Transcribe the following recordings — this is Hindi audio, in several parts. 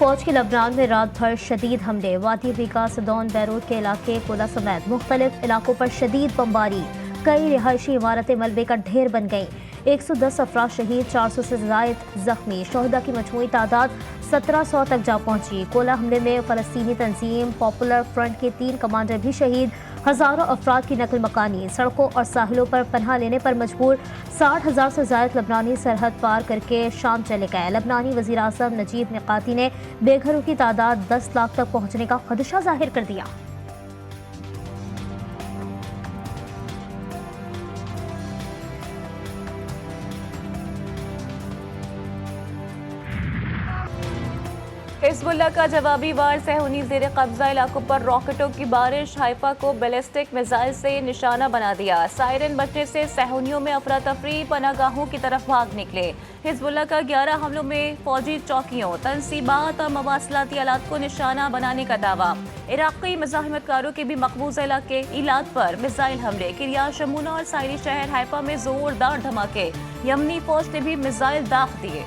फौज के लबनान में रात भर शदीद हमले। वादी बीका सदौन बैरूत के इलाके कोला समेत मुख्तलिफ इलाकों पर शदीद बमबारी। कई रिहायशी इमारतें मलबे का ढेर बन गईं। 110 अफराद शहीद, 400 से जायद जख्मी। शोहदा की मजमूई तादाद 1700 तक जा पहुंची। कोला हमले में फ़लस्तीनी तंजीम पॉपुलर फ्रंट के 3 कमांडर भी शहीद। हज़ारों अफराद की नकल मकानी। सड़कों और साहिलों पर पनाह लेने पर मजबूर। 60,000 से जायद लबनानी सरहद पार करके शाम चले गए। लबनानी वज़ीर आज़म नजीब मिकाती ने बेघरों की तादाद 10 लाख तक पहुँचने का खदशा जाहिर कर दिया। हिज़्बुल्लाह का जवाबी वार। सेहूनी ज़ेर कब्जा इलाकों पर रॉकेटों की बारिश। हाइफा को बैलिस्टिक मिसाइल से निशाना बना दिया। सायरन बजने से सेहूनियों में अफरा तफरी, पनागाहों की तरफ भाग निकले। हिज़्बुल्लाह का 11 हमलों में फौजी चौकियों, तनसीबात और मवासलाती आलात को निशाना बनाने का दावा। इराक़ी मज़ाहमतकारों के भी मकबूजा इलाके इलात पर मिसाइल हमले। किरिया शमूना और साहिली शहर हाइफा में जोरदार धमाके। यमनी फौज ने भी मिसाइल दाग दिए।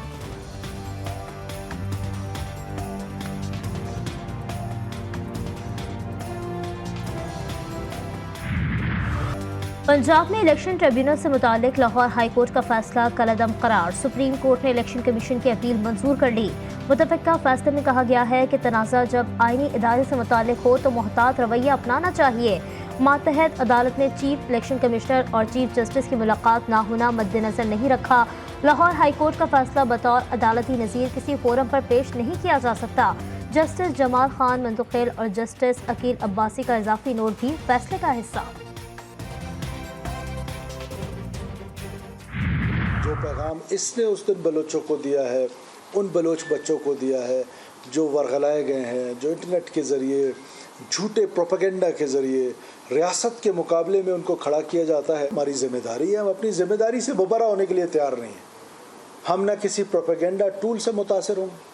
पंजाब में इलेक्शन ट्रिब्यूनल से मुतालिक लाहौर हाई कोर्ट का फैसला कलअदम करार। सुप्रीम कोर्ट ने इलेक्शन कमीशन की अपील मंजूर कर ली। मुतफ़िका फैसले में कहा गया है कि तनाज़ा जब आईनी इदारे से मुतालिक हो तो मुहतात रवैया अपनाना चाहिए। मातहत अदालत ने चीफ इलेक्शन कमिश्नर और चीफ जस्टिस की मुलाकात ना होना मद्देनजर नहीं रखा। लाहौर हाई कोर्ट का फैसला बतौर अदालती नज़ीर किसी फोरम पर पेश नहीं किया जा सकता। जस्टिस जमाल खान मंतुक़िल और जस्टिस अकील अब्बासी का इजाफी नोट भी फैसले का हिस्सा। जो पैगाम इसने उस दिन बलोचों को दिया है, उन बलोच बच्चों को दिया है जो वरगलाए गए हैं, जो इंटरनेट के ज़रिए झूठे प्रोपेगेंडा के ज़रिए रियासत के मुकाबले में उनको खड़ा किया जाता है। हमारी जिम्मेदारी है, हम अपनी जिम्मेदारी से बबरा होने के लिए तैयार नहीं हैं। हम न किसी प्रोपेगेंडा टूल से मुतासिर होंगे।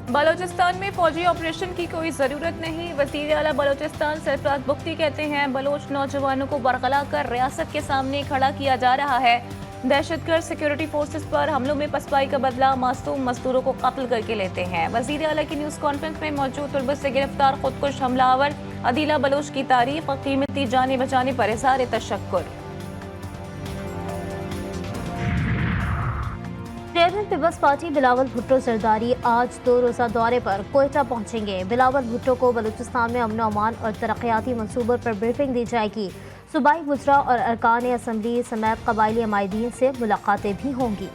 बलोचिस्तान में फौजी ऑपरेशन की कोई ज़रूरत नहीं। वज़ीर आला बलोचिस्तान सरफराज बुख्ती कहते हैं बलोच नौजवानों को बरगला कर रियासत के सामने खड़ा किया जा रहा है। दहशतगर्द सिक्योरिटी फोर्सेस पर हमलों में पसपाई का बदला मासूम मजदूरों को कत्ल करके लेते हैं। वज़ीर आला की न्यूज़ कॉन्फ्रेंस में मौजूद तुर्बत से गिरफ्तार खुदकुश हमलावर अदीला बलोच की तारीफ और कीमती जाने बचाने पर इज़हार तशक्कुर। चेयरमैन पीपल्स पार्टी बिलावल भुट्टो जरदारी आज 2 रोज़ा दौरे पर कोयटा पहुंचेंगे। बिलावल भुट्टो को बलूचिस्तान में अमन अमान और तरक्याती मंसूबों पर ब्रीफिंग दी जाएगी। सूबाई वुज़रा और अरकान असम्बली समेत कबायली अमायदीन से मुलाकातें भी होंगी।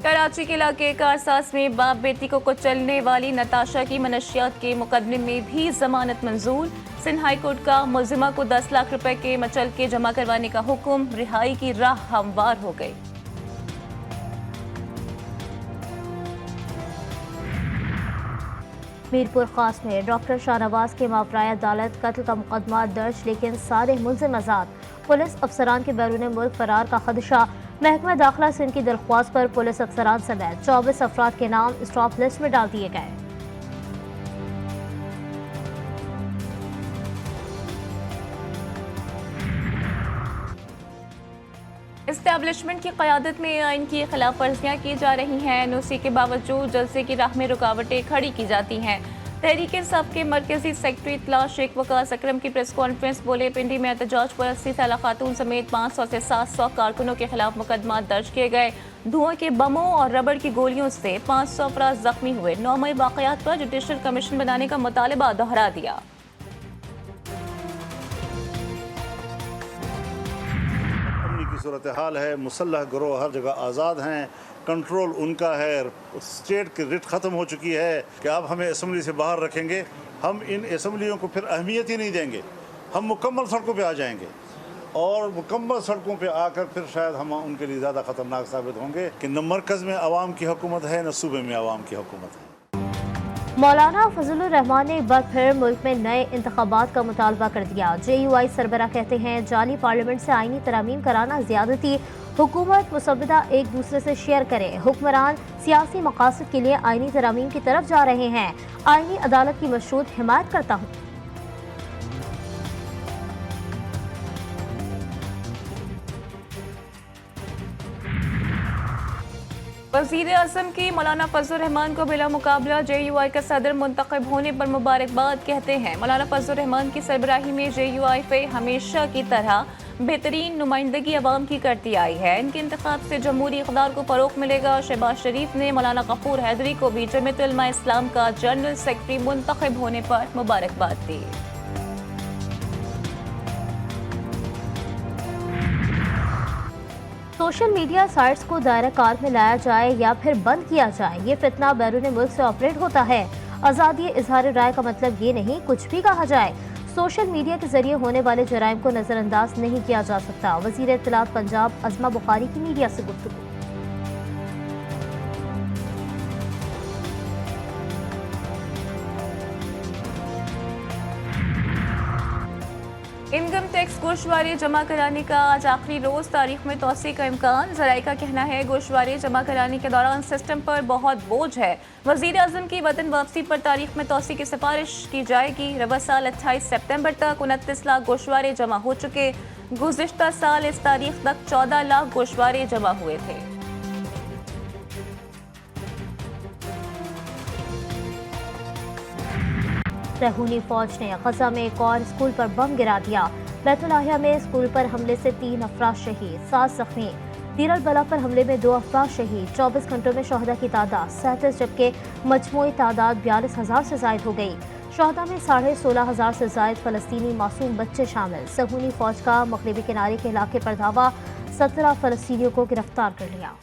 कराची के इलाके कारसास में बाप बेटी को कुचलने वाली नताशा की मनशियात के मुकदमे में भी जमानत मंजूर। सिंध हाई कोर्ट का मुलजिमा को 10 लाख रुपए के मचल के जमा करवाने का हुक्म। रिहाई की राह हमवार हो गई। मीरपुर खास में डॉक्टर शाहनवाज के मावराए अदालत कत्ल का मुकदमा दर्ज, लेकिन सारे मुलजिम आजाद। पुलिस अफसरान के बैरून मुल्क फरार का खदशा। महकमा दाखिला सिंध की दरख्वास्त पर पुलिस अफसरान समेत 24 अफराद के नाम स्टॉप लिस्ट में डाल दिए गए। इस्टेब्लिशमेंट की क़यादत में आइन की खिलाफ वर्जियाँ की जा रही हैं। एनओसी के बावजूद जलसे की राह में रुकावटें खड़ी की जाती हैं। तहरीक इंसाफ के मरकजी सेक्रेटरी इत्तला शेख वकास अकरम की प्रेस कॉन्फ्रेंस बोले, पिंडी में एहतजाज पर 80 साला खातून समेत 500 से 700 कारकुनों के खिलाफ मुकदमा दर्ज किए गए। धुआं के बमों और रबड़ की गोलियों से 500 अफराद जख्मी हुए। 9 मई वाक़यात पर जुडिशल कमीशन बनाने का मुतालबा दोहरा दिया। सूरत हाल है, मुसल्लह गिरोह हर जगह आज़ाद हैं, कंट्रोल उनका है, स्टेट की रिट ख़त्म हो चुकी है कि आप हमें असम्बली से बाहर रखेंगे। हम इन असम्बलियों को फिर अहमियत ही नहीं देंगे। हम मुकम्मल सड़कों पे आ जाएंगे और मुकम्मल सड़कों पे आकर फिर शायद हम उनके लिए ज़्यादा ख़तरनाक साबित होंगे कि न मरकज़ में आवाम की हुकूमत है, न सूबे में आवाम की हुकूमत है। मौलाना फजलुर रहमान ने एक बार फिर मुल्क में नए इंतखाबात का मुतालबा कर दिया। JUI सरबराह कहते हैं जाली पार्लियामेंट से आईनी तरामीम कराना ज़्यादती। हुकूमत मुसव्वदा एक दूसरे से शेयर करें। हुक्मरान सियासी मकासद के लिए आईनी तरामीम की तरफ जा रहे हैं। आईनी अदालत की मशरूत हिमायत करता हूँ। वज़ीर आज़म की मौलाना फजल रहमान को बिला मुकाबला JUI का सदर मुंतखब होने पर मुबारकबाद कहते हैं। मौलाना फजल रहमान की सरबराही में JUI हमेशा की तरह बेहतरीन नुमाइंदगी अवाम की करती आई है। इनके इंतखाब से जमहूरी इक़्तिदार को फ़रोग़ मिलेगा। शहबाज शरीफ ने मौलाना गफूर हैदरी को भी जमीयत उलमा इस्लाम का जनरल सेक्रेटरी मुंतखब होने पर मुबारकबाद दी। सोशल मीडिया साइट्स को दायरा कार में लाया जाए या फिर बंद किया जाए, ये फितना बैरून मुल्क से ऑपरेट होता है। आज़ादी इजहार राय का मतलब ये नहीं कुछ भी कहा जाए। सोशल मीडिया के जरिए होने वाले जराइम को नज़रअंदाज नहीं किया जा सकता। वज़ीर इत्तलात पंजाब अज़मा बुखारी की मीडिया से गुफ्तगू। इनकम टैक्स गोशवारे जमा कराने का आज आखिरी रोज, तारीख में तोसी का इम्कान। ज़राए का कहना है गोशवारे जमा कराने के दौरान सिस्टम पर बहुत बोझ है। वज़ीर आज़म की वतन वापसी पर तारीख में तोसी की सिफारिश की जाएगी। रवा साल 28 सितंबर तक 29 लाख गोशवारे जमा हो चुके। गुज़िश्ता साल इस तारीख तक 14 लाख गोशवारे जमा हुए थे। सहूनी फौज ने गजा में एक और स्कूल पर बम गिरा दिया। बैतुलाहिया में स्कूल पर हमले से 3 अफराद शहीद, 7 जख्मी। दीर अल बला पर हमले में 2 अफराद शहीद। 24 घंटों में शहदा की तादाद 37, जबकि मजमूई तादाद 42,000 से जायद हो गई। शहदा में 16,500 से जायद फ़लस्तीनी मासूम बच्चे शामिल। सहूनी फौज का मगरबी किनारे के इलाके पर धावा, 17 फ़लस्तीनियों को गिरफ्तार कर लिया।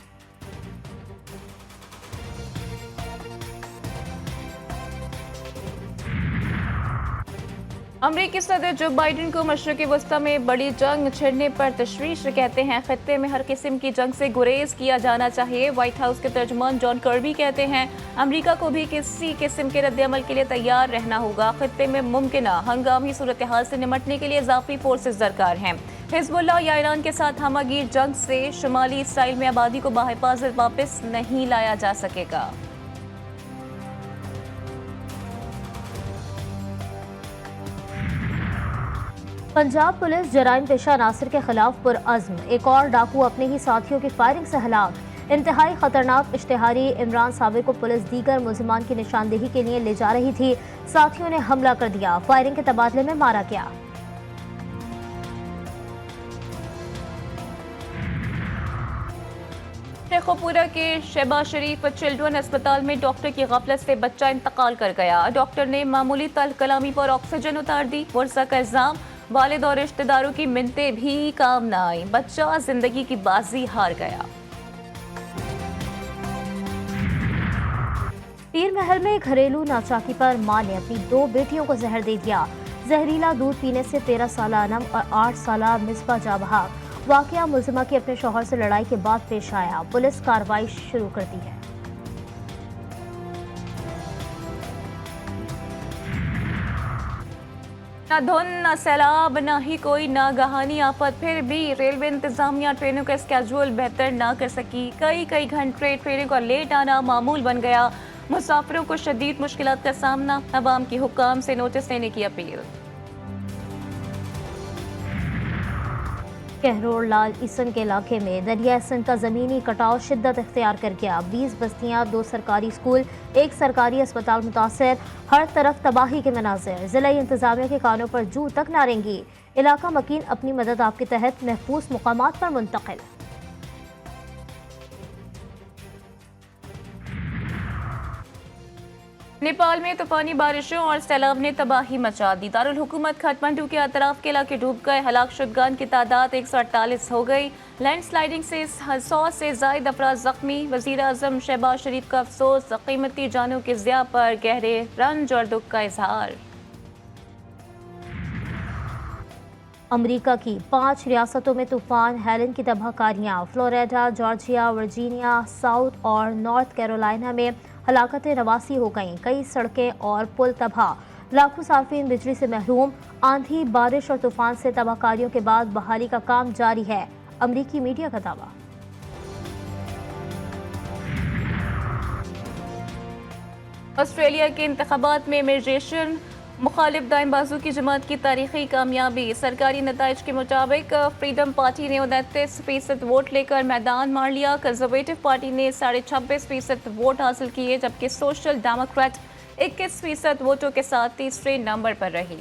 अमरीकी सदर जो बाइडन को मशरक़ी वस्ता में बड़ी जंग छिड़ने पर तशवीश, कहते हैं खित्ते में हर किस्म की जंग से गुरेज किया जाना चाहिए। व्हाइट हाउस के तर्जुमान जॉन कर्बी कहते हैं अमरीका को भी किसी किस्म के रद्द-ए-अमल के लिए तैयार रहना होगा। खित्ते में मुमकिना हंगामी सूरत हाल से निमटने के लिए इजाफी फोर्सेज दरकार हैं। हिजबुल्लाह या ईरान के साथ हमागीर जंग से शुमाली इसराइल में आबादी को बाहिफाजत वापस नहीं लाया जा सकेगा। पंजाब पुलिस जराइम पेशा नासिर के खिलाफ पुरअज़्म, एक और डाकू अपने ही साथियों की फायरिंग से हलाक। इंतहाई खतरनाक इश्तिहारी इमरान साबिक को पुलिस दीगर मुलजिमान की निशानदेही के लिए ले जा रही थी। साथियों ने हमला कर दिया, फायरिंग के तबादले में मारा गया। शेखोपुरा के शहबाज शरीफ चिल्ड्रन अस्पताल में डॉक्टर की गफलत से बच्चा इंतकाल कर गया। डॉक्टर ने मामूली तल्ख कलामी पर ऑक्सीजन उतार दी। वर्षा का इल्जाम, वालिद और रिश्तेदारों की मिन्नतें भी काम न आई। बच्चा जिंदगी की बाजी हार गया। पीर महल में घरेलू नाचाकी पर मां ने अपनी 2 बेटियों को जहर दे दिया। जहरीला दूध पीने से 13 साला अनम और 8 साला मिसबा जा बहाक। वाकया मुलजिमा की अपने शौहर से लड़ाई के बाद पेश आया। पुलिस कार्रवाई शुरू कर दी है। न धुंध, न सैलाब, न ही कोई नागहानी आफत, फिर भी रेलवे इंतजामिया ट्रेनों का स्केड्यूल बेहतर ना कर सकी। कई घंटे ट्रेनों का लेट आना मामूल बन गया। मुसाफिरों को शदीद मुश्किलात का सामना। अवाम की हुक्काम से नोटिस लेने की अपील। कहरोड़ लाल ईसन के इलाके में दरिया सिंध का ज़मीनी कटाव शिद्दत इख्तियार कर गया। 20 बस्तियां, 2 सरकारी स्कूल, 1 सरकारी अस्पताल मुतासर। हर तरफ तबाही के मनाज़िर। ज़िला इंतज़ामिया के कानों पर जू तक नारेंगी। इलाका मकीन अपनी मदद आपके तहत महफूज मुकामात पर मुंतकिल। नेपाल में तूफानी बारिशों और सैलाब ने तबाही मचा दी। दारुल हुकूमत काठमांडू के अतराफ के इलाके डूब गए। हलाक शुदगान की तादाद 148 हो गई। लैंडस्लाइडिंग से 100 से जायद अफराद जख्मी। वज़ीर आज़म शहबाज शरीफ का अफसोस, कीमती जानों के ज़िया पर गहरे रंज और दुख का इजहार। अमरीका की 5 रियासतों में तूफान हेलन की तबाहकारियाँ। फ्लोरिडा, जॉर्जिया, वर्जीनिया, साउथ और नॉर्थ कैरोलिना में हलाकतें नवासी हो गईं। कई सड़कें और पुल तबाह। लाखों सार्फिन बिजली से महरूम। आंधी, बारिश और तूफान से तबाहकारियों के बाद बहाली का काम जारी है। अमरीकी मीडिया का दावा। ऑस्ट्रेलिया के इंतखाबात में इमिग्रेशन मुखालिफ दाएं बाजू की जमात की तारीखी कामयाबी। सरकारी नताइज के मुताबिक फ्रीडम पार्टी ने 29% वोट लेकर मैदान मार लिया। कंजर्वेटिव पार्टी ने 26.5% वोट हासिल किए, जबकि सोशल डेमोक्रेट 21% वोटों के साथ तीसरे नंबर पर रही।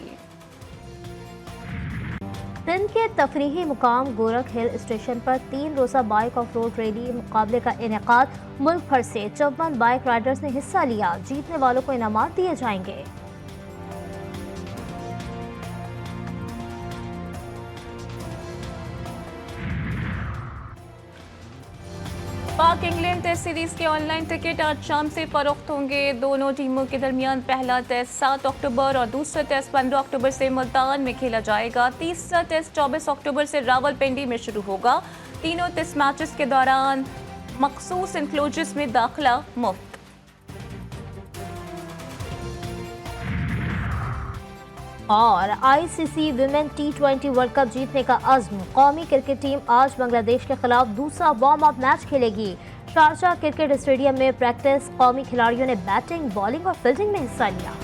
सिंध के तफरीही मुकाम गोरख हिल स्टेशन पर 3 रोज़ा बाइक ऑफ रोड रैली मुकाबले का इनेकाद। मुल्क भर से 54 बाइक राइडर्स ने हिस्सा लिया। जीतने वालों को इनामात दिए जाएंगे। पाक इंग्लैंड टेस्ट सीरीज के ऑनलाइन टिकट आज शाम से फरोख्त होंगे। दोनों टीमों के दरमियान पहला टेस्ट 7 अक्टूबर और दूसरा टेस्ट 15 अक्टूबर से मुल्तान में खेला जाएगा। तीसरा टेस्ट 24 अक्टूबर से रावलपिंडी में शुरू होगा। तीनों टेस्ट मैचेस के दौरान मखसूस इंक्लोजर्स में दाखिला मुफ्त। और ICC women T20 world cup जीतने का अज़्म। कौमी क्रिकेट टीम आज बांग्लादेश के खिलाफ दूसरा वार्म अप मैच खेलेगी। शारजाह क्रिकेट स्टेडियम में प्रैक्टिस। कौमी खिलाड़ियों ने बैटिंग, बॉलिंग और फील्डिंग में हिस्सा लिया।